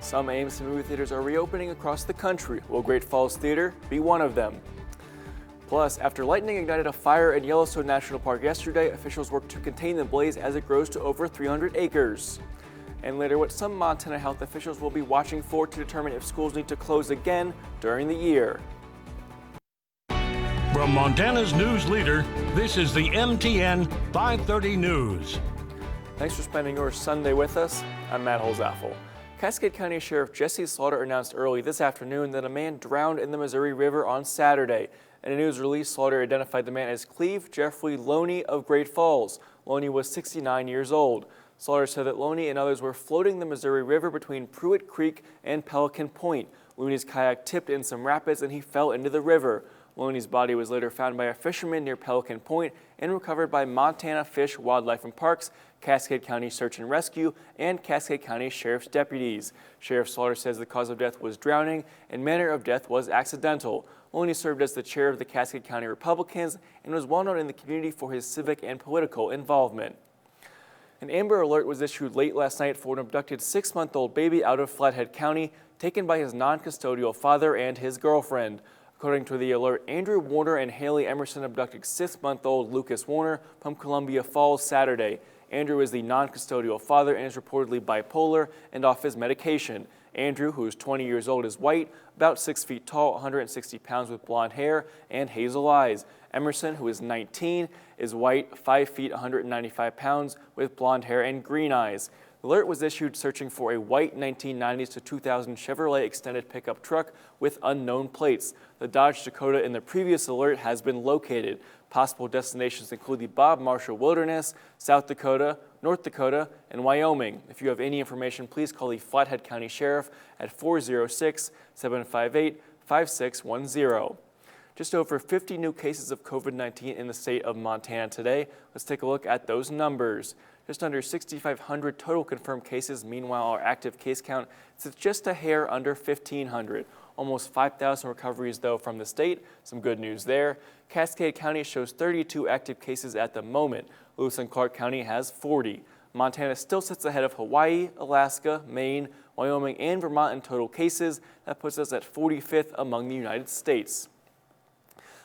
Some AMC movie theaters are reopening across the country. Will Great Falls Theater be one of them? Plus, after lightning ignited a fire in Yellowstone National Park yesterday, officials worked to contain the blaze as it grows to over 300 acres. And later, what some Montana health officials will be watching for to determine if schools need to close again during the year. From Montana's news leader, this is the MTN 530 News. Thanks for spending your Sunday with us. I'm Matt Holzaffel. Cascade County Sheriff Jesse Slaughter announced early this afternoon that a man drowned in the Missouri River on Saturday. In a news release, Slaughter identified the man as Cleve Jeffrey Loney of Great Falls. Loney was 69 years old. Slaughter said that Loney and others were floating the Missouri River between Pruitt Creek and Pelican Point. Loney's kayak tipped in some rapids and he fell into the river. Loney's body was later found by a fisherman near Pelican Point and recovered by Montana Fish, Wildlife and Parks, Cascade County Search and Rescue, and Cascade County Sheriff's deputies. Sheriff Slaughter says the cause of death was drowning and manner of death was accidental. Loney served as the chair of the Cascade County Republicans and was well known in the community for his civic and political involvement. An Amber Alert was issued late last night for an abducted 6-month-old baby out of Flathead County, taken by his non-custodial father and his girlfriend. According to the alert, Andrew Warner and Haley Emerson abducted 6-month-old Lucas Warner from Columbia Falls Saturday. Andrew is the non-custodial father and is reportedly bipolar and off his medication. Andrew, who is 20 years old, is white, about 6 feet tall, 160 pounds with blonde hair and hazel eyes. Emerson, who is 19, is white, 5 feet, 195 pounds with blonde hair and green eyes. The alert was issued searching for a white 1990s to 2000 Chevrolet extended pickup truck with unknown plates. The Dodge Dakota in the previous alert has been located. Possible destinations include the Bob Marshall Wilderness, South Dakota, North Dakota, and Wyoming. If you have any information, please call the Flathead County Sheriff at 406-758-5610. Just over 50 new cases of COVID-19 in the state of Montana today. Let's take a look at those numbers. Just under 6,500 total confirmed cases. Meanwhile, our active case count sits just a hair under 1,500. Almost 5,000 recoveries, though, from the state. Some good news there. Cascade County shows 32 active cases at the moment. Lewis and Clark County has 40. Montana still sits ahead of Hawaii, Alaska, Maine, Wyoming, and Vermont in total cases. That puts us at 45th among the United States.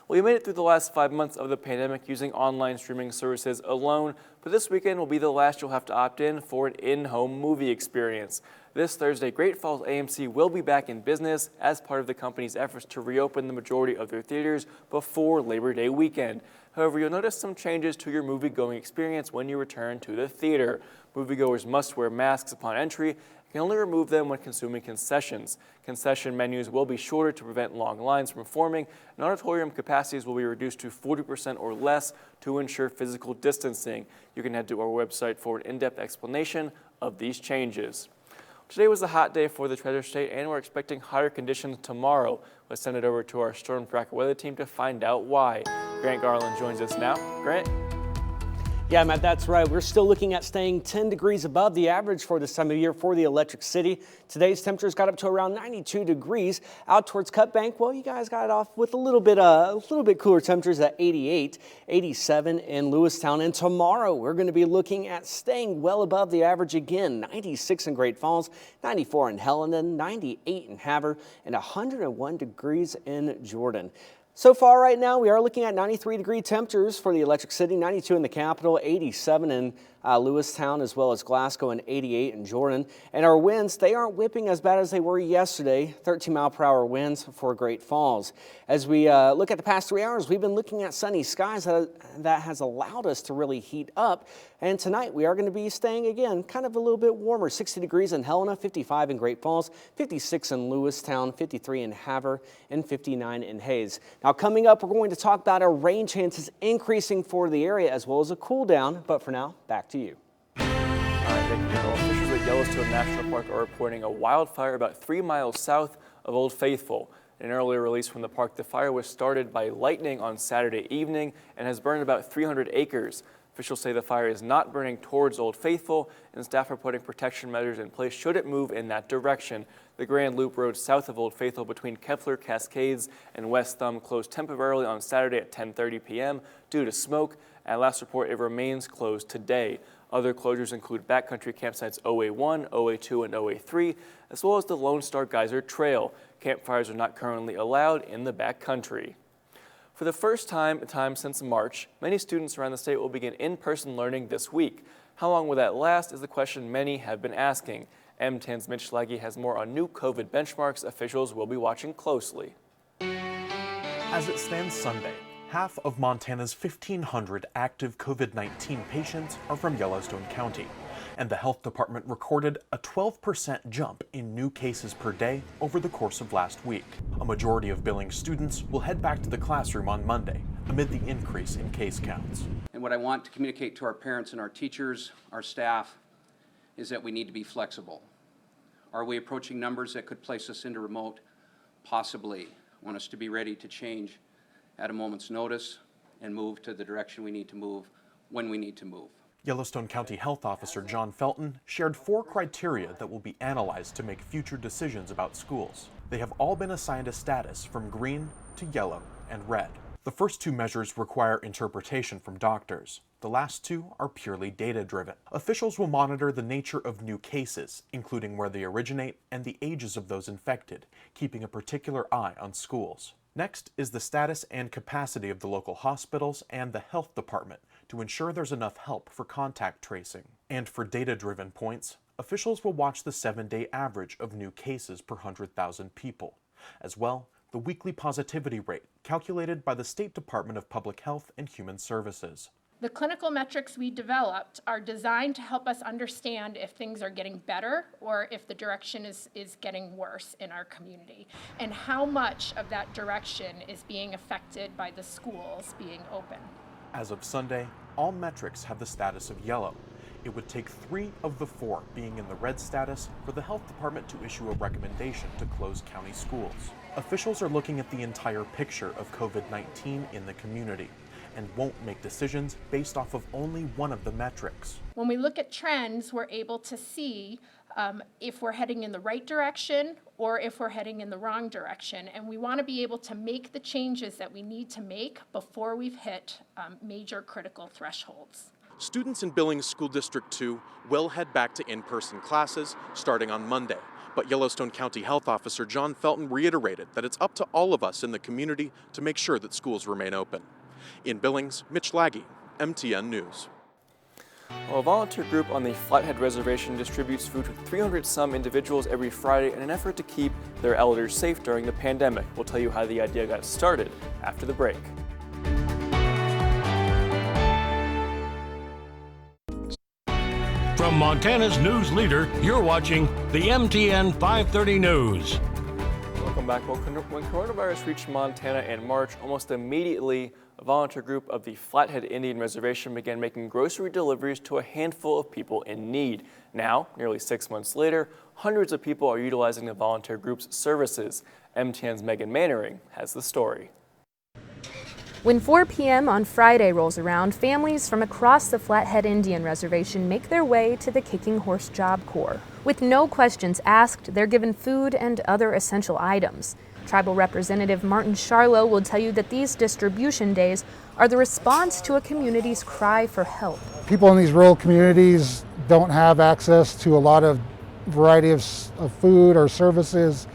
We made it through the last 5 months of the pandemic using online streaming services alone, but this weekend will be the last you'll have to opt in for an in-home movie experience. This Thursday, Great Falls AMC will be back in business as part of the company's efforts to reopen the majority of their theaters before Labor Day weekend. However, you'll notice some changes to your movie-going experience when you return to the theater. Moviegoers must wear masks upon entry. Can only remove them when consuming concessions. Concession menus will be shorter to prevent long lines from forming, and auditorium capacities will be reduced to 40% or less to ensure physical distancing. You can head to our website for an in-depth explanation of these changes. Today was a hot day for the Treasure State, and we're expecting hotter conditions tomorrow. Let's send it over to our STORMTRACKER weather team to find out why. Grant Garland joins us now. Grant? Yeah, Matt, that's right. We're still looking at staying 10 degrees above the average for this time of year for the Electric City. Today's temperatures got up to around 92 degrees. Out towards Cut Bank, well, you guys got it off with a little bit cooler temperatures at 88, 87 in Lewistown. And tomorrow, we're going to be looking at staying well above the average again. 96 in Great Falls, 94 in Helena, 98 in Havre, and 101 degrees in Jordan. So far right now, we are looking at 93-degree temperatures for the Electric City, 92 in the capital, 87 in Lewistown, as well as Glasgow, and 88 in Jordan. And our winds, they aren't whipping as bad as they were yesterday, 13-mile-per-hour winds for Great Falls. As we look at the past 3 hours, we've been looking at sunny skies that has allowed us to really heat up. And tonight, we are going to be staying, again, kind of a little bit warmer, 60 degrees in Helena, 55 in Great Falls, 56 in Lewistown, 53 in Havre, and 59 in Hayes. Now, coming up, we're going to talk about our rain chances increasing for the area, as well as a cool down. But for now, back to you. All right, thank you, Nicole. Officials at Yellowstone National Park are reporting a wildfire about 3 miles south of Old Faithful. In an earlier release from the park, the fire was started by lightning on Saturday evening and has burned about 300 acres. Officials say the fire is not burning towards Old Faithful, and staff are putting protection measures in place should it move in that direction. The Grand Loop Road south of Old Faithful between Kepler, Cascades, and West Thumb closed temporarily on Saturday at 10:30 p.m. due to smoke. At last report, it remains closed today. Other closures include backcountry campsites OA1, OA2, and OA3, as well as the Lone Star Geyser Trail. Campfires are not currently allowed in the backcountry. For the first time since March, many students around the state will begin in-person learning this week. How long will that last is the question many have been asking. MTN's Mitch Laggy has more on new COVID benchmarks officials will be watching closely. As it stands Sunday, half of Montana's 1,500 active COVID-19 patients are from Yellowstone County, and the health department recorded a 12% jump in new cases per day over the course of last week. A majority of Billings students will head back to the classroom on Monday amid the increase in case counts. And what I want to communicate to our parents and our teachers, our staff, is that we need to be flexible. Are we approaching numbers that could place us into remote? Possibly. I want us to be ready to change at a moment's notice and move to the direction we need to move when we need to move. Yellowstone County Health Officer John Felton shared 4 criteria that will be analyzed to make future decisions about schools. They have all been assigned a status from green to yellow and red. The first 2 measures require interpretation from doctors. The last 2 are purely data-driven. Officials will monitor the nature of new cases, including where they originate and the ages of those infected, keeping a particular eye on schools. Next is the status and capacity of the local hospitals and the health department to ensure there's enough help for contact tracing. And for data-driven points, officials will watch the 7-day average of new cases per 100,000 people. As well, the weekly positivity rate, calculated by the State Department of Public Health and Human Services. The clinical metrics we developed are designed to help us understand if things are getting better or if the direction is getting worse in our community, and how much of that direction is being affected by the schools being open. As of Sunday, all metrics have the status of yellow. It would take 3 of the 4 being in the red status for the health department to issue a recommendation to close county schools. Officials are looking at the entire picture of COVID-19 in the community and won't make decisions based off of only one of the metrics. When we look at trends, we're able to see if we're heading in the right direction or if we're heading in the wrong direction. And we want to be able to make the changes that we need to make before we've hit major critical thresholds. Students in Billings School District 2 will head back to in-person classes starting on Monday. But Yellowstone County Health Officer John Felton reiterated that it's up to all of us in the community to make sure that schools remain open. In Billings, Mitch Laggy, MTN News. Well, a volunteer group on the Flathead Reservation distributes food to 300-some individuals every Friday in an effort to keep their elders safe during the pandemic. We'll tell you how the idea got started after the break. From Montana's news leader, you're watching the MTN 530 News. Welcome back. Well, when coronavirus reached Montana in March, almost immediately, a volunteer group of the Flathead Indian Reservation began making grocery deliveries to a handful of people in need. Now, nearly 6 months later, hundreds of people are utilizing the volunteer group's services. MTN's Megan Mannering has the story. When 4 p.m. on Friday rolls around, families from across the Flathead Indian Reservation make their way to the Kicking Horse Job Corps. With no questions asked, they're given food and other essential items. Tribal Representative Martin Charlo will tell you that these distribution days are the response to a community's cry for help. People in these rural communities don't have access to a lot of variety of food or services,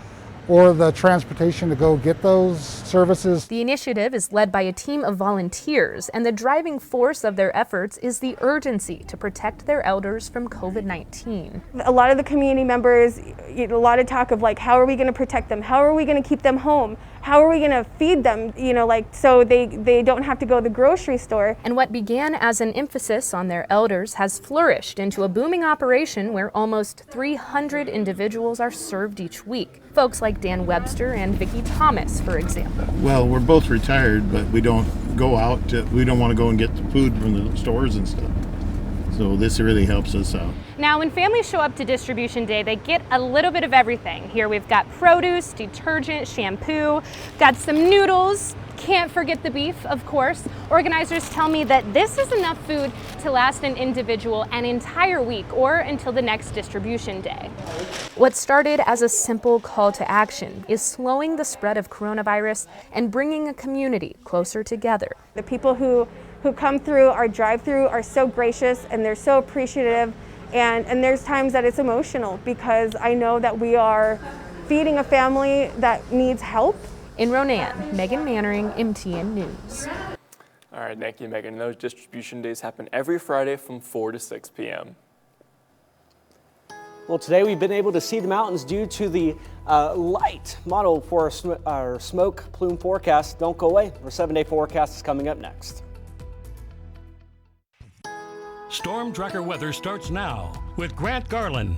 or the transportation to go get those services. The initiative is led by a team of volunteers, and the driving force of their efforts is the urgency to protect their elders from COVID-19. A lot of the community members, a lot of talk of like, how are we going to protect them? How are we going to keep them home? How are we going to feed them, so they don't have to go to the grocery store? And what began as an emphasis on their elders has flourished into a booming operation where almost 300 individuals are served each week. Folks like Dan Webster and Vicki Thomas, for example. Well, we're both retired, but we don't go out we don't want to go and get the food from the stores and stuff. So this really helps us out. Now, when families show up to distribution day, they get a little bit of everything. Here we've got produce, detergent, shampoo, got some noodles, can't forget the beef, of course. Organizers tell me that this is enough food to last an individual an entire week or until the next distribution day. What started as a simple call to action is slowing the spread of coronavirus and bringing a community closer together. The people who who come through our drive-through are so gracious and they're so appreciative. And there's times that it's emotional because I know that we are feeding a family that needs help. In Ronan, Megan Mannering, MTN News. All right, thank you, Megan. Those distribution days happen every Friday from 4 to 6 p.m. Well, today we've been able to see the mountains due to the light model for our smoke plume forecast. Don't go away. Our 7-day forecast is coming up next. Storm Tracker weather starts now with Grant Garland.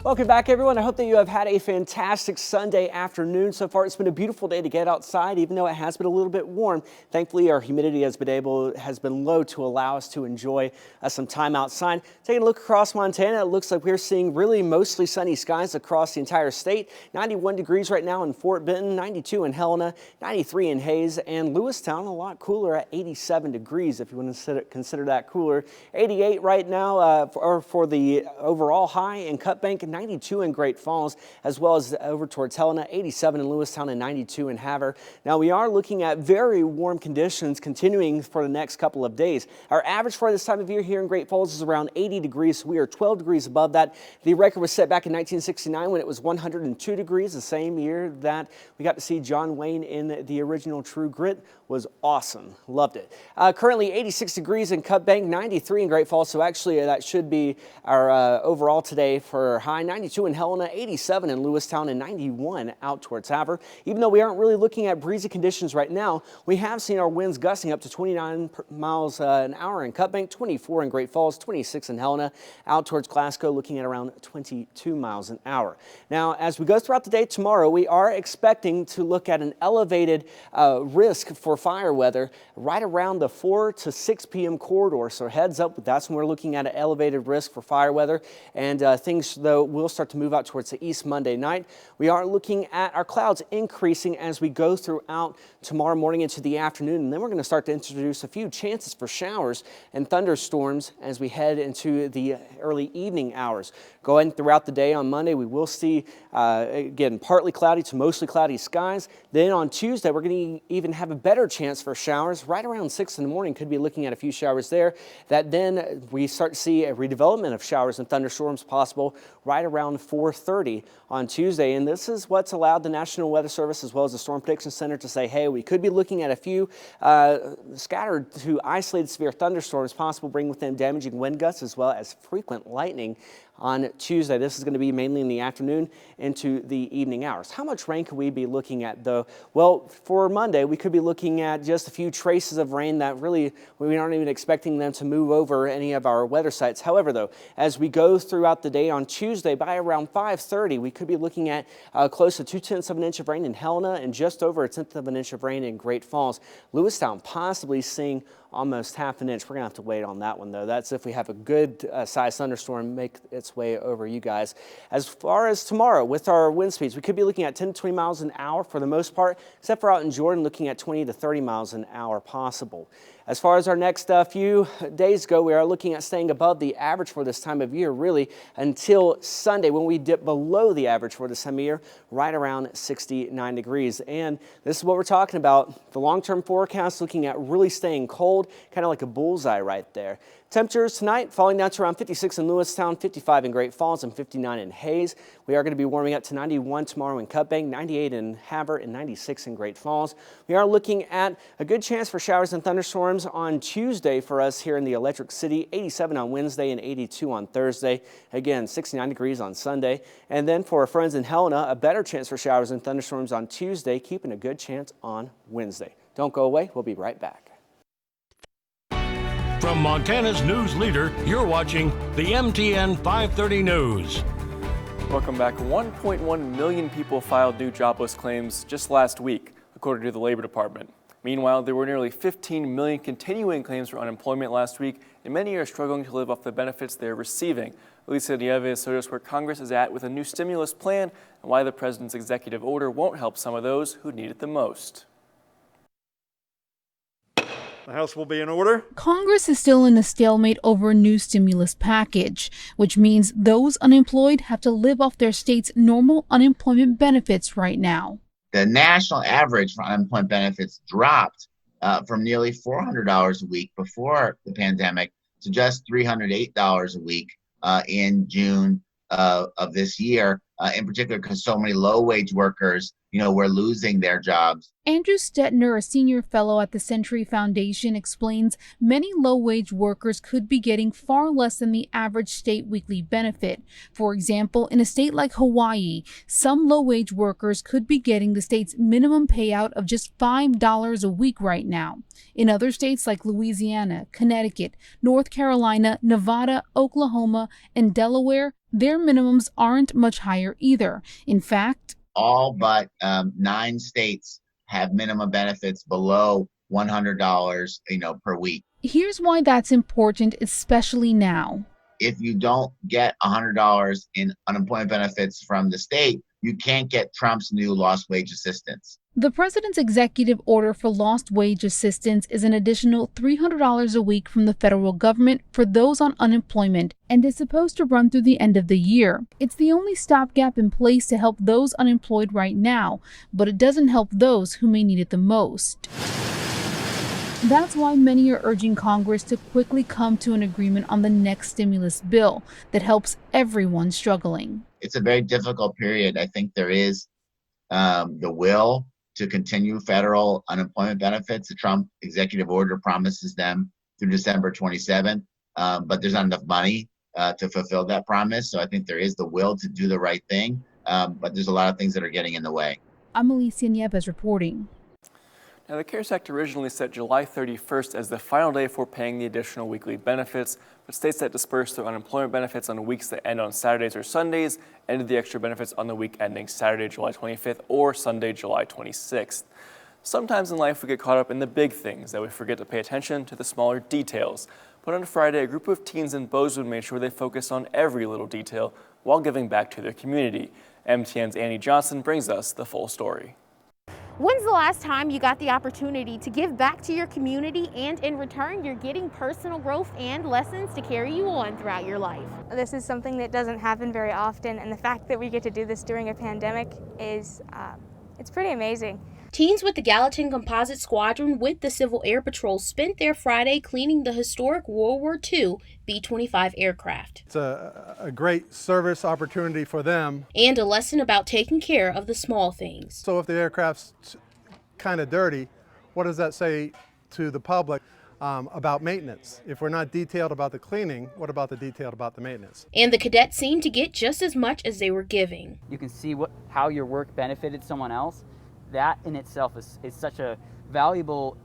Welcome back, everyone. I hope that you have had a fantastic Sunday afternoon. So far, it's been a beautiful day to get outside, even though it has been a little bit warm. Thankfully, our humidity has been low to allow us to enjoy some time outside. Taking a look across Montana, it looks like we're seeing really mostly sunny skies across the entire state. 91 degrees right now in Fort Benton, 92 in Helena, 93 in Hayes, and Lewistown a lot cooler at 87 degrees if you want to consider that cooler. 88 right now for the overall high in Cut Bank, 92 in Great Falls, as well as over towards Helena, 87 in Lewistown and 92 in Havre. Now we are looking at very warm conditions continuing for the next couple of days. Our average for this time of year here in Great Falls is around 80 degrees. So we are 12 degrees above that. The record was set back in 1969 when it was 102 degrees, the same year that we got to see John Wayne in the original True Grit. Was awesome. Loved it. Currently 86 degrees in Cut Bank, 93 in Great Falls. So actually that should be our overall today for high. 92 in Helena, 87 in Lewistown, and 91 out towards Havre. Even though we aren't really looking at breezy conditions right now, we have seen our winds gusting up to 29 miles an hour in Cut Bank, 24 in Great Falls, 26 in Helena, out towards Glasgow, looking at around 22 miles an hour. Now, as we go throughout the day tomorrow, we are expecting to look at an elevated risk for fire weather right around the 4 to 6 p.m. corridor. So heads up, that's when we're looking at an elevated risk for fire weather. And things, though, will start to move out towards the east Monday night. We are looking at our clouds increasing as we go throughout tomorrow morning into the afternoon. And then we're going to start to introduce a few chances for showers and thunderstorms as we head into the early evening hours. Going throughout the day on Monday, we will see, again, partly cloudy to mostly cloudy skies. Then on Tuesday, we're going to even have a better chance for showers. Right around 6 in the morning, could be looking at a few showers there. That then we start to see a redevelopment of showers and thunderstorms possible right around 4:30 on Tuesday. And this is what's allowed the National Weather Service as well as the Storm Prediction Center to say, hey, we could be looking at a few scattered to isolated severe thunderstorms possible, bring with them damaging wind gusts as well as frequent lightning on Tuesday. This is going to be mainly in the afternoon into the evening hours. How much rain could we be looking at, though? Well, for Monday, we could be looking at just a few traces of rain that really we aren't even expecting them to move over any of our weather sites. However, though, as we go throughout the day on Tuesday, by around 5:30, we could be looking at close to 2/10 of an inch of rain in Helena and just over 1/10 of an inch of rain in Great Falls. Lewistown possibly seeing almost half an inch. We're going to have to wait on that one, though. That's if we have a good size thunderstorm make its way over you guys. As far as tomorrow, with our wind speeds, we could be looking at 10 to 20 miles an hour for the most part, except for out in Jordan, looking at 20 to 30 miles an hour possible. As far as our next few days go, we are looking at staying above the average for this time of year, really, until Sunday when we dip below the average for this time of year, right around 69 degrees. And this is what we're talking about. The long-term forecast looking at really staying cold, kind of like a bullseye right there. Temperatures tonight falling down to around 56 in Lewistown, 55 in Great Falls, and 59 in Hayes. We are going to be warming up to 91 tomorrow in Cut Bank, 98 in Havre, and 96 in Great Falls. We are looking at a good chance for showers and thunderstorms on Tuesday for us here in the Electric City, 87 on Wednesday and 82 on Thursday. Again, 69 degrees on Sunday. And then for our friends in Helena, a better chance for showers and thunderstorms on Tuesday, keeping a good chance on Wednesday. Don't go away. We'll be right back. From Montana's news leader, you're watching the MTN 530 News. Welcome back. 1.1 million people filed new jobless claims just last week, according to the Labor Department. Meanwhile, there were nearly 15 million continuing claims for unemployment last week, and many are struggling to live off the benefits they're receiving. Lisa Nieves showed us where Congress is at with a new stimulus plan and why the president's executive order won't help some of those who need it the most. The House will be in order. Congress is still in a stalemate over a new stimulus package, which means those unemployed have to live off their state's normal unemployment benefits right now. The national average for unemployment benefits dropped from nearly $400 a week before the pandemic to just $308 a week in June of this year, in particular because so many low-wage workers, were losing their jobs. Andrew Stetner, a senior fellow at the Century Foundation, explains many low-wage workers could be getting far less than the average state weekly benefit. For example, in a state like Hawaii, some low-wage workers could be getting the state's minimum payout of just $5 a week right now. In other states like Louisiana, Connecticut, North Carolina, Nevada, Oklahoma, and Delaware, their minimums aren't much higher either. In fact, all but 9 states have minimum benefits below $100, per week. Here's why that's important, especially now. If you don't get $100 in unemployment benefits from the state, you can't get Trump's new lost wage assistance. The president's executive order for lost wage assistance is an additional $300 a week from the federal government for those on unemployment and is supposed to run through the end of the year. It's the only stopgap in place to help those unemployed right now, but it doesn't help those who may need it the most. That's why many are urging Congress to quickly come to an agreement on the next stimulus bill that helps everyone struggling. It's a very difficult period. I think there is the will to continue federal unemployment benefits. The Trump executive order promises them through December 27th, but there's not enough money to fulfill that promise. So I think there is the will to do the right thing, but there's a lot of things that are getting in the way. I'm Alicia Nieves reporting. Now, the CARES Act originally set July 31st as the final day for paying the additional weekly benefits, but states that disperse their unemployment benefits on weeks that end on Saturdays or Sundays ended the extra benefits on the week ending Saturday, July 25th or Sunday, July 26th. Sometimes in life we get caught up in the big things that we forget to pay attention to the smaller details. But on Friday, a group of teens in Bozeman made sure they focused on every little detail while giving back to their community. MTN's Annie Johnson brings us the full story. When's the last time you got the opportunity to give back to your community and in return you're getting personal growth and lessons to carry you on throughout your life? This is something that doesn't happen very often, and the fact that we get to do this during a pandemic is it's pretty amazing. Teens with the Gallatin Composite Squadron with the Civil Air Patrol spent their Friday cleaning the historic World War II B-25 aircraft. It's a great service opportunity for them. And a lesson about taking care of the small things. So if the aircraft's kind of dirty, what does that say to the public about maintenance? If we're not detailed about the cleaning, what about the detailed about the maintenance? And the cadets seemed to get just as much as they were giving. You can see how your work benefited someone else. That in itself is such a valuable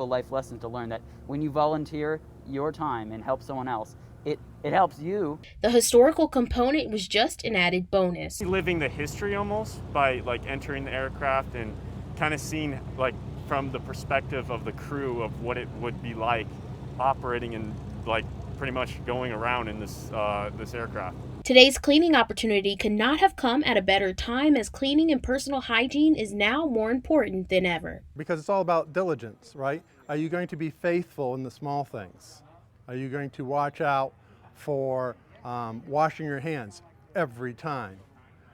life lesson to learn, that when you volunteer your time and help someone else, it helps you. The historical component was just an added bonus. Living the history almost by entering the aircraft and kind of seeing from the perspective of the crew of what it would be like operating and pretty much going around in this aircraft. Today's cleaning opportunity could not have come at a better time, as cleaning and personal hygiene is now more important than ever. Because it's all about diligence, right? Are you going to be faithful in the small things? Are you going to watch out for washing your hands every time?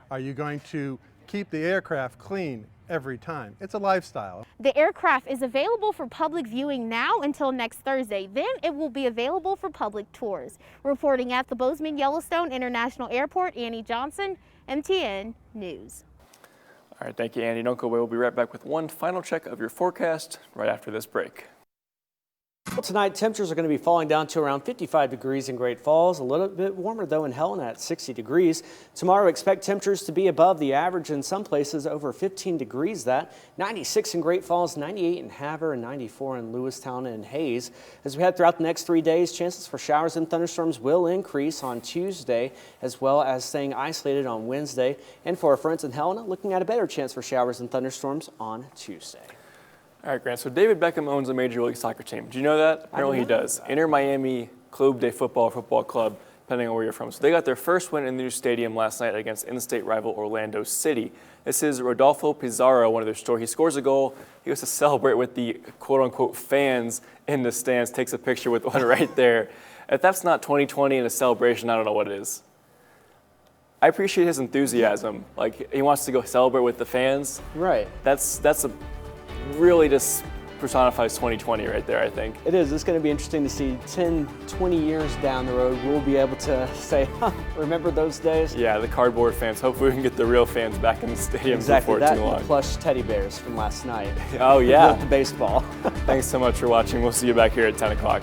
Are you going to keep the aircraft clean every time? It's a lifestyle. The aircraft is available for public viewing now until next Thursday. Then it will be available for public tours. Reporting at the Bozeman Yellowstone International Airport, Annie Johnson, MTN News. All right, thank you, Annie. Don't go away. We'll be right back with one final check of your forecast right after this break. Well, tonight, temperatures are going to be falling down to around 55 degrees in Great Falls. A little bit warmer, though, in Helena at 60 degrees. Tomorrow, expect temperatures to be above the average in some places, over 15 degrees. That 96 in Great Falls, 98 in Havre, and 94 in Lewistown and Hayes. As we head throughout the next 3 days, chances for showers and thunderstorms will increase on Tuesday, as well as staying isolated on Wednesday. And for our friends in Helena, looking at a better chance for showers and thunderstorms on Tuesday. All right, Grant, so David Beckham owns a Major League Soccer team. Do you know that? Apparently he does. Inter Miami Club de Football Club, depending on where you're from. So they got their first win in the new stadium last night against in-state rival Orlando City. This is Rodolfo Pizarro, one of their story. He scores a goal. He goes to celebrate with the quote-unquote fans in the stands, takes a picture with one right there. If that's not 2020 and a celebration, I don't know what it is. I appreciate his enthusiasm. He wants to go celebrate with the fans. Right. That's a really just personifies 2020 right there, I think. It is. It's going to be interesting to see 10, 20 years down the road, we'll be able to say, huh, remember those days? Yeah, the cardboard fans. Hopefully we can get the real fans back in the stadium Exactly, before that too and long. the plush teddy bears from last night. Oh yeah. With the baseball. Thanks so much for watching. We'll see you back here at 10 o'clock.